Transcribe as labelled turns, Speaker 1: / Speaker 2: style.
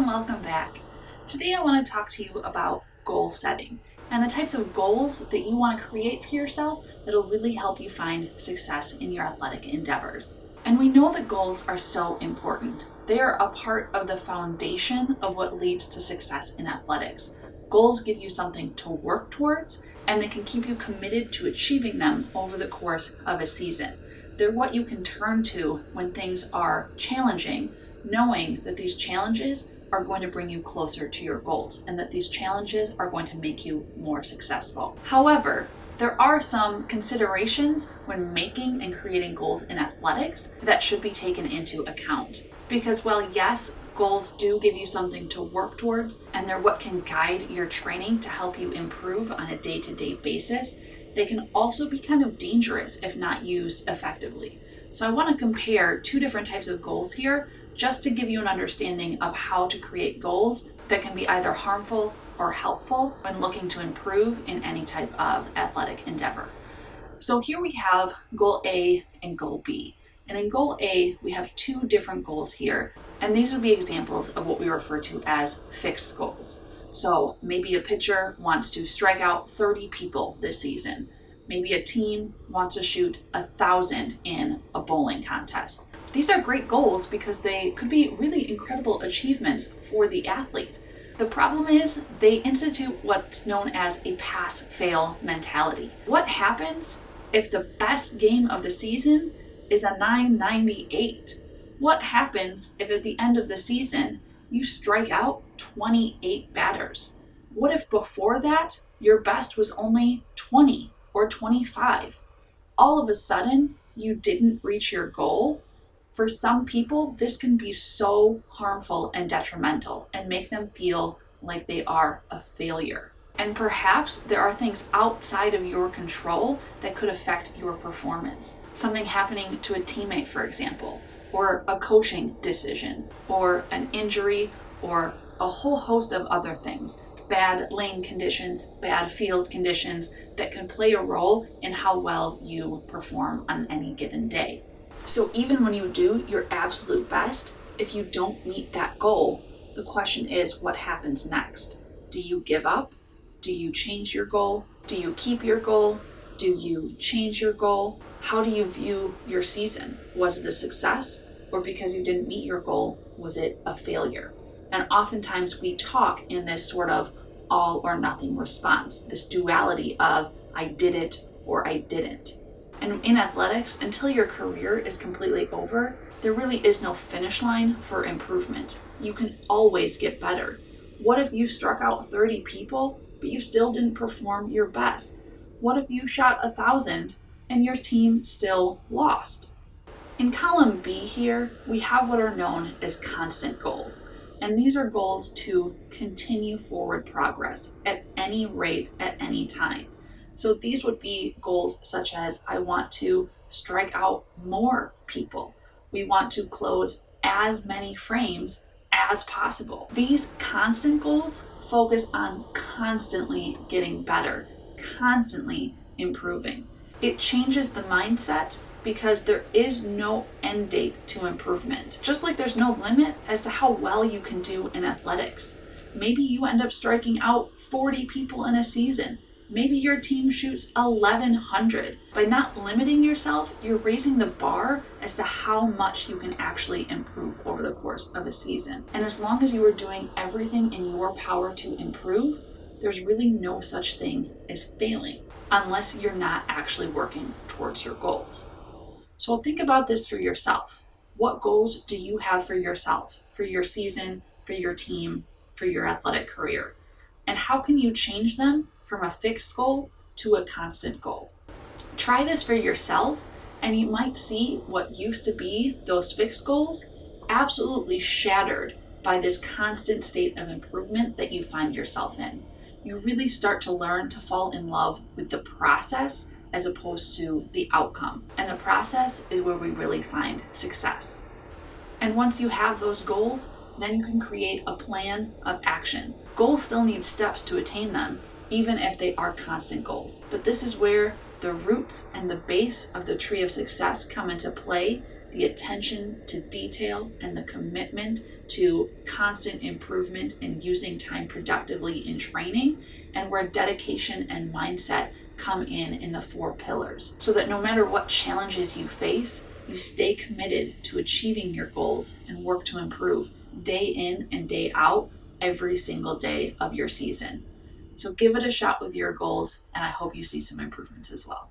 Speaker 1: welcome back. Today I want to talk to you about goal setting and the types of goals that you want to create for yourself that'll really help you find success in your athletic endeavors. And we know that goals are so important. They are a part of the foundation of what leads to success in athletics. Goals give you something to work towards, and they can keep you committed to achieving them over the course of a season. They're what you can turn to when things are challenging, knowing that these challenges are going to bring you closer to your goals and that these challenges are going to make you more successful. However, there are some considerations when making and creating goals in athletics that should be taken into account. Because while yes, goals do give you something to work towards, and they're what can guide your training to help you improve on a day-to-day basis, they can also be kind of dangerous if not used effectively. So I want to compare two different types of goals here just to give you an understanding of how to create goals that can be either harmful or helpful when looking to improve in any type of athletic endeavor. So here we have goal A and goal B. And in goal A, we have two different goals here. And these would be examples of what we refer to as fixed goals. So maybe a pitcher wants to strike out 30 people this season. Maybe a team wants to shoot 1,000 in a bowling contest. These are great goals because they could be really incredible achievements for the athlete. The problem is they institute what's known as a pass-fail mentality. What happens if the best game of the season is a 998? What happens if at the end of the season you strike out 28 batters? What if before that your best was only 20 or 25? All of a sudden you didn't reach your goal. For some people, this can be so harmful and detrimental and make them feel like they are a failure. And perhaps there are things outside of your control that could affect your performance. Something happening to a teammate, for example, or a coaching decision, or an injury, or a whole host of other things. Bad lane conditions, bad field conditions that can play a role in how well you perform on any given day. So even when you do your absolute best, if you don't meet that goal, the question is what happens next? Do you give up? Do you change your goal? Do you keep your goal? Do you change your goal? How do you view your season? Was it a success? Or because you didn't meet your goal, was it a failure? And oftentimes we talk in this sort of all or nothing response, this duality of I did it or I didn't. And in athletics, until your career is completely over, there really is no finish line for improvement. You can always get better. What if you struck out 30 people, but you still didn't perform your best? What if you shot 1,000 and your team still lost? In column B here, we have what are known as constant goals. And these are goals to continue forward progress at any rate, at any time. So these would be goals such as I want to strike out more people. We want to close as many frames as possible. These constant goals focus on constantly getting better, constantly improving. It changes the mindset because there is no end date to improvement. Just like there's no limit as to how well you can do in athletics. Maybe you end up striking out 40 people in a season. Maybe your team shoots 1,100. By not limiting yourself, you're raising the bar as to how much you can actually improve over the course of a season. And as long as you are doing everything in your power to improve, there's really no such thing as failing, unless you're not actually working towards your goals. So think about this for yourself. What goals do you have for yourself, for your season, for your team, for your athletic career? And how can you change them from a fixed goal to a constant goal? Try this for yourself, and you might see what used to be those fixed goals absolutely shattered by this constant state of improvement that you find yourself in. You really start to learn to fall in love with the process as opposed to the outcome. And the process is where we really find success. And once you have those goals, then you can create a plan of action. Goals still need steps to attain them, even if they are constant goals. But this is where the roots and the base of the tree of success come into play the attention to detail and the commitment to constant improvement and using time productively in training, and where dedication and mindset come in the 4 pillars, so that no matter what challenges you face, you stay committed to achieving your goals and work to improve day in and day out every single day of your season. So give it a shot with your goals, and I hope you see some improvements as well.